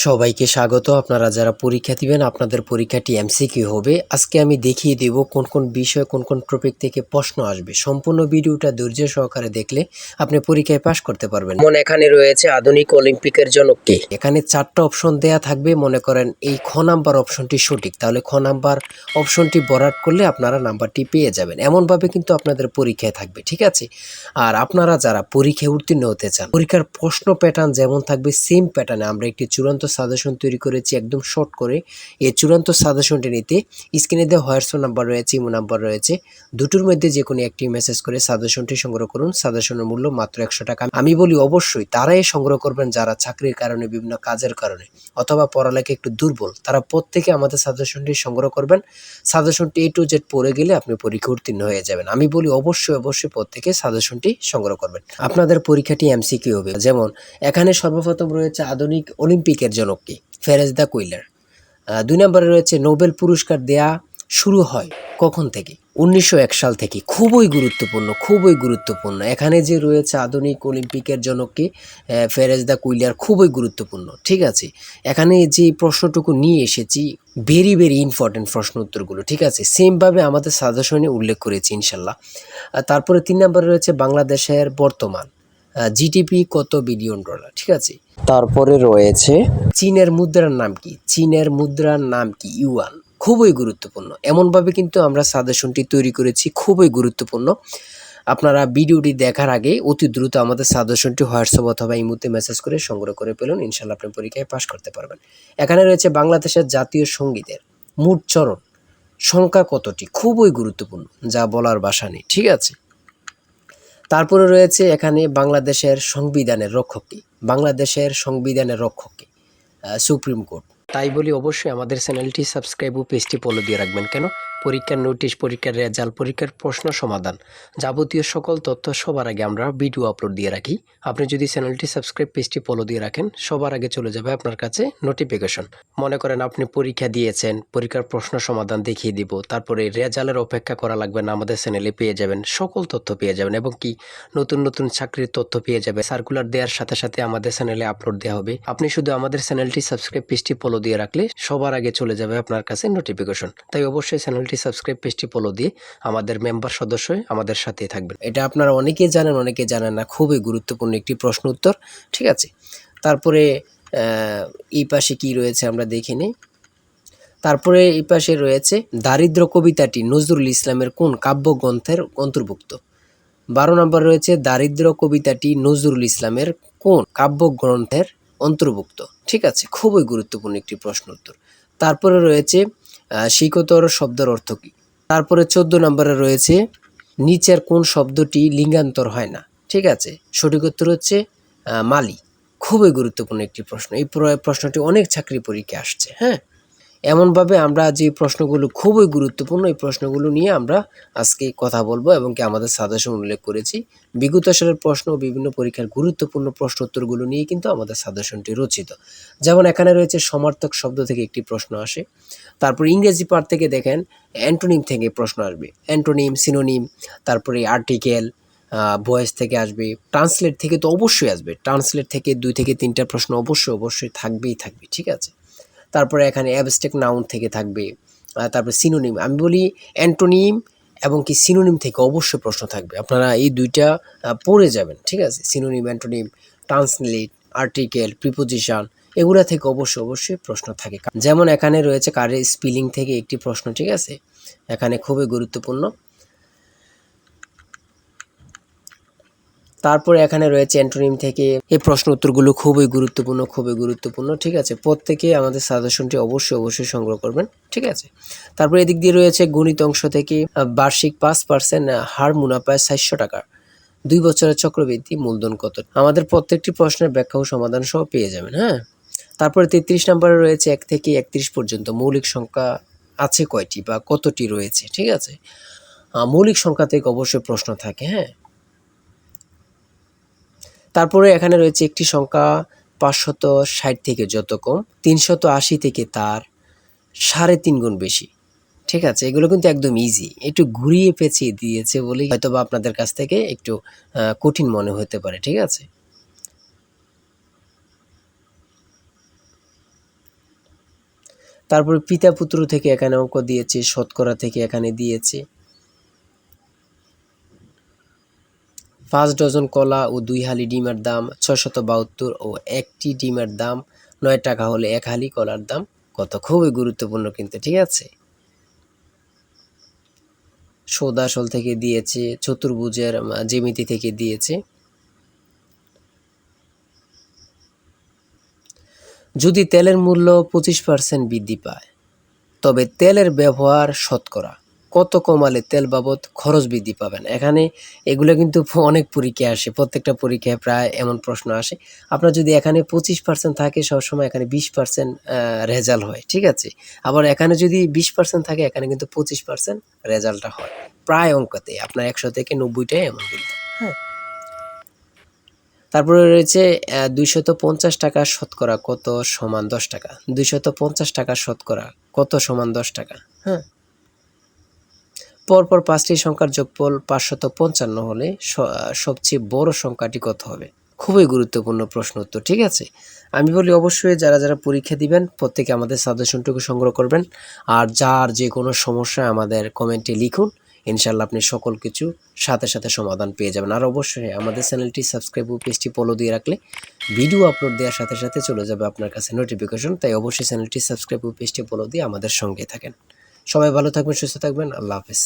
সবাইকে স্বাগত। আপনারা যারা পরীক্ষা দিবেন আপনাদের পরীক্ষাটি এমসিকিউ হবে। আজকে আমি দেখিয়ে দেব কোন কোন বিষয় কোন কোন টপিক থেকে প্রশ্ন আসবে। সম্পূর্ণ ভিডিওটা ধৈর্য সহকারে দেখলে আপনি পরীক্ষায় পাশ করতে পারবেন। যেমন এখানে রয়েছে আধুনিক অলিম্পিকের জনক কে। এখানে 4টা অপশন দেয়া থাকবে। মনে করেন এই খ নাম্বার অপশনটি সঠিক, তাহলে খ নাম্বার অপশনটি ভরাট করলে আপনারা নাম্বারটি পেয়ে যাবেন। এমনভাবে কিন্তু আপনাদের পরীক্ষায় থাকবে, ঠিক আছে? আর আপনারা যারা পরীক্ষায় উত্তীর্ণ হতে চান, পরীক্ষার প্রশ্ন প্যাটার্ন যেমন থাকবে সেম প্যাটার্নে আমরা একটি চূড়ান্ত সাজেশন তৈরি করেছি একদম শর্ট করে। এই চূড়ান্ত সাজেশনটি নিতে স্ক্রিনে দেওয়া হোয়াটসঅ্যাপ নাম্বার রয়েছে, ইমো নাম্বার রয়েছে, দুটোর মধ্যে যে কোনো একটি মেসেজ করে সাজেশনটি সংগ্রহ করুন। সাজেশনের মূল্য মাত্র 100 টাকা। আমি বলি অবশ্যই তারাই সংগ্রহ করবেন যারা চাকরির কারণে, বিভিন্ন কাজের কারণে অথবা পড়ালেখা একটু দুর্বল, তারা প্রত্যেকে আমাদের সাজেশনটি সংগ্রহ করবেন। সাজেশনটি A to Z পড়ে গেলে আপনি পরীক্ষা উত্তীর্ণ হয়ে যাবেন। আমি বলি অবশ্যই প্রত্যেকে সাজেশনটি সংগ্রহ করবেন। আপনাদের পরীক্ষাটি এমসিকিউ হবে। যেমন এখানে সর্বপ্রথম রয়েছে আধুনিক অলিম্পিকের জনক কে, ফেরেজ দ্য কুইলার। 2 নম্বরে রয়েছে নোবেল পুরস্কার দেয়া শুরু হয় কখন থেকে? 1901 সাল থেকে। খুবই গুরুত্বপূর্ণ। এখানে যে রয়েছে আধুনিক অলিম্পিকের জনককে ফেরেজ দ্য কুইলার, খুবই গুরুত্বপূর্ণ, ঠিক আছে? এখানে যে প্রশ্নটুকু নিয়ে এসেছি ভেরি ইম্পর্টেন্ট প্রশ্ন উত্তরগুলো, ঠিক আছে? সেমভাবে আমাদের সাজেশনে উল্লেখ করেছি ইনশাল্লাহ। তারপরে 3 নম্বরে রয়েছে বাংলাদেশের বর্তমান জিডিপি কত বিলিয়ন ডলার, ঠিক আছে? তারপরে রয়েছে চীনের মুদ্রার নাম কি? ইউয়ান। খুবই গুরুত্বপূর্ণ। এমনভাবে কিন্তু আমরা সাজেশনটি তৈরি করেছি, খুবই গুরুত্বপূর্ণ। আপনারা ভিডিওটি দেখার আগে অতি দ্রুত আমাদের সাজেশনটি হোয়াটসঅ্যাপ অথবা ইমোতে মেসেজ করে সংগ্রহ করে পেলেন, ইনশাল্লাহ আপনি পরীক্ষায় পাশ করতে পারবেন। এখানে রয়েছে বাংলাদেশের জাতীয় সঙ্গীতের মোট চরণ সংখ্যা কতটি? খুবই গুরুত্বপূর্ণ, যা বলার ভাষা নেই, ঠিক আছে? তারপরে রয়েছে এখানে বাংলাদেশের সংবিধানের রক্ষক কে? Supreme court. তাই বলি অবশ্যই আমাদের চ্যানেলটি সাবস্ক্রাইব ও পেজটি ফলো দিয়ে রাখবেন। কেন? পরীক্ষার নোটিশ, পরীক্ষার রেজাল্ট, পরীক্ষার প্রশ্ন সমাধান, যাবতীয় সকল তথ্য সবার আগে আমরা ভিডিও আপলোড দিয়ে রাখি। আপনি যদি চ্যানেলটি সাবস্ক্রাইব, পেজটি ফলো দিয়ে রাখেন, সবার আগে চলে যাবে আপনার কাছে নোটিফিকেশন। মনে করেন আপনি পরীক্ষা দিয়েছেন, পরীক্ষার প্রশ্ন সমাধান দেখিয়ে দিব, তারপরে রেজাল্টের অপেক্ষা করা লাগবে না, আমাদের চ্যানেলে পেয়ে যাবেন, সকল তথ্য পেয়ে যাবেন এবং কি নতুন চাকরির তথ্য পেয়ে যাবে। সার্কুলার দেওয়ার সাথে আমাদের চ্যানেলে আপলোড দেওয়া হবে। আপনি শুধু আমাদের চ্যানেলটি সাবস্ক্রাইব, পেজটি ফলো দিয়ে রাখলে সবার আগে চলে যাবে আপনার কাছে নোটিফিকেশন। তাই অবশ্যই চ্যানেলটি সাবস্ক্রাইব, পেজটি ফলো দিয়ে আমাদের মেম্বার সদস্য হয়ে আমাদের সাথেই থাকবেন। এটা আপনারা অনেকেই জানেন, অনেকে জানেন না। খুবই গুরুত্বপূর্ণ একটি প্রশ্ন উত্তর, ঠিক আছে? তারপরে এই পাশে কি রয়েছে আমরা দেখে নিই। তারপরে এই পাশে রয়েছে দারিদ্র কবিতাটি নজরুল ইসলামের কোন কাব্যগ্রন্থের অন্তর্ভুক্ত? 12 নম্বর রয়েছে দারিদ্র কবিতাটি নজরুল ইসলামের কোন কাব্যগ্রন্থের অন্তর্ভুক্ত, ঠিক আছে? খুবই গুরুত্বপূর্ণ একটি প্রশ্ন উত্তর। তারপরে রয়েছে শিকতর শব্দের অর্থ কী? তারপরে 14 নম্বরে রয়েছে নিচের কোন শব্দটি লিঙ্গান্তর হয় না, ঠিক আছে? সঠিক উত্তর হচ্ছে মালি। খুবই গুরুত্বপূর্ণ একটি প্রশ্ন। এই প্রশ্নটি অনেক চাকরি পরীক্ষায় আসছে, হ্যাঁ? এমনভাবে আমরা যে প্রশ্নগুলো খুবই গুরুত্বপূর্ণ, এই প্রশ্নগুলো নিয়ে আমরা আজকে কথা বলবো এবং কি আমাদের সাজেশন উল্লেখ করেছি। বিগত সালের প্রশ্ন ও বিভিন্ন পরীক্ষার গুরুত্বপূর্ণ প্রশ্ন উত্তরগুলো নিয়ে কিন্তু আমাদের সাজেশনটি রচিত। যেমন এখানে রয়েছে সমার্থক শব্দ থেকে একটি প্রশ্ন আসে। তারপর ইংরেজি পার্ট থেকে দেখেন অ্যান্টোনিম থেকে প্রশ্ন আসবে। অ্যান্টোনিম, সিনোনিম, তারপরে আর্টিকেল, ভয়েস থেকে আসবে। ট্রান্সলেট থেকে তো অবশ্যই আসবে। ট্রান্সলেট থেকে 2 থেকে 3টা প্রশ্ন অবশ্যই থাকবে, ঠিক আছে? তারপরে এখানে অ্যাবস্ট্রাক্ট নাউন থেকে থাকবে। তারপরে সিনোনিম। আমি বলি অ্যান্টোনিম এবং কি সিনোনিম থেকে অবশ্যই প্রশ্ন থাকবে। আপনারা এই 2টা পড়ে যাবেন, ঠিক আছে? Synonym, antonym, translate, article, preposition, এগুলা থেকে অবশ্যই প্রশ্ন থাকে। যেমন এখানে রয়েছে কারের স্পেলিং থেকে একটি প্রশ্ন, ঠিক আছে? এখানে খুবই গুরুত্বপূর্ণ। তারপরে এখানে রয়েছে অ্যান্টোনিম থেকে। এই প্রশ্ন উত্তরগুলো খুবই গুরুত্বপূর্ণ, ঠিক আছে? প্রত্যেকে আমাদের সাজেশনটি অবশ্যই সংগ্রহ করবেন, ঠিক আছে? তারপরে এদিক দিয়ে রয়েছে গণিত অংশ থেকে বার্ষিক 5% হার মুনাফায় 400 টাকা 2 বছরের চক্রবৃদ্ধি মূলধন কত? আমাদের প্রত্যেকটি প্রশ্নের ব্যাখ্যা ও সমাধান সহ পেয়ে যাবেন, হ্যাঁ? তারপরে 33 নম্বরে রয়েছে 1 থেকে 31 পর্যন্ত মৌলিক সংখ্যা আছে কয়টি বা কতটি রয়েছে, ঠিক আছে? মৌলিক সংখ্যা থেকে অবশ্যই প্রশ্ন থাকে, হ্যাঁ? তারপরে এখানে রয়েছে একটি সংখ্যা 560 থেকে যত কম 380 থেকে তার 3.5 গুণ বেশি, ঠিক আছে? এগুলো কিন্তু একদম ইজি। একটু ঘুরিয়ে পেঁচিয়ে দিয়েছে বলেই হয়তোবা আপনাদের কাছ থেকে একটু কঠিন মনে হতে পারে, ঠিক আছে? তারপরে পিতা পুত্র থেকে এখানে অঙ্ক দিয়েছে, শতকরা থেকে এখানে দিয়েছে। 5 ডজন কলা ও 2 হালি ডিমের দাম 672 ও একটি ডিমের দাম 9 টাকা হলে 1 হালি কলার দাম কত? খুবই গুরুত্বপূর্ণ কিন্তু, ঠিক আছে। সৌদাসল থেকে দিয়েছে, চতুর্ভুজের জ্যামিতি থেকে দিয়েছে। যদি তেলের মূল্য 25% বৃদ্ধি পায় তবে তেলের ব্যবহার শতকরা কত কমালে তেল বাবদ খরচ বৃদ্ধি পাবেন? এখানে এগুলো কিন্তু অনেক পরীক্ষায় আসে, প্রত্যেকটা পরীক্ষায় প্রায় এমন প্রশ্ন আসে। আপনার যদি এখানে 25% থাকে সবসময় এখানে 20% রেজাল্ট হয়, ঠিক আছে। আবার এখানে যদি 20% থাকে এখানে কিন্তু 25% রেজাল্টটা হয় প্রায় অঙ্কতে। আপনার 100 থেকে 90টাই এমন কিন্তু, হ্যাঁ। তারপরে রয়েছে 250 টাকা শতকরা কত সমান 10 টাকা। 250 টাকা শতকরা কত সমান 10 টাকা, হ্যাঁ। পরপর 5টি সংখ্যার যোগফল 555 হলে সবচেয়ে বড় সংখ্যাটি কত হবে? খুবই গুরুত্বপূর্ণ প্রশ্ন উত্তর, ঠিক আছে। আমি বলি অবশ্যই যারা যারা পরীক্ষা দিবেন প্রত্যেকে আমাদের সাজেশনটুকু সংগ্রহ করবেন। আর যার যে কোনো সমস্যা আমাদের কমেন্টে লিখুন, ইনশাল্লাহ আপনি সকল কিছু সাথে সাথে সমাধান পেয়ে যাবেন। আর অবশ্যই আমাদের চ্যানেলটি সাবস্ক্রাইব ও পেজটি ফলো দিয়ে রাখলে ভিডিও আপলোড দেওয়ার সাথে সাথে চলে যাবে আপনার কাছে নোটিফিকেশন। তাই অবশ্যই চ্যানেলটি সাবস্ক্রাইব ও পেজটি ফলো দিয়ে আমাদের সঙ্গে থাকেন। সবাই ভালো থাকবেন, সুস্থ থাকবেন। আল্লাহ হাফেজ।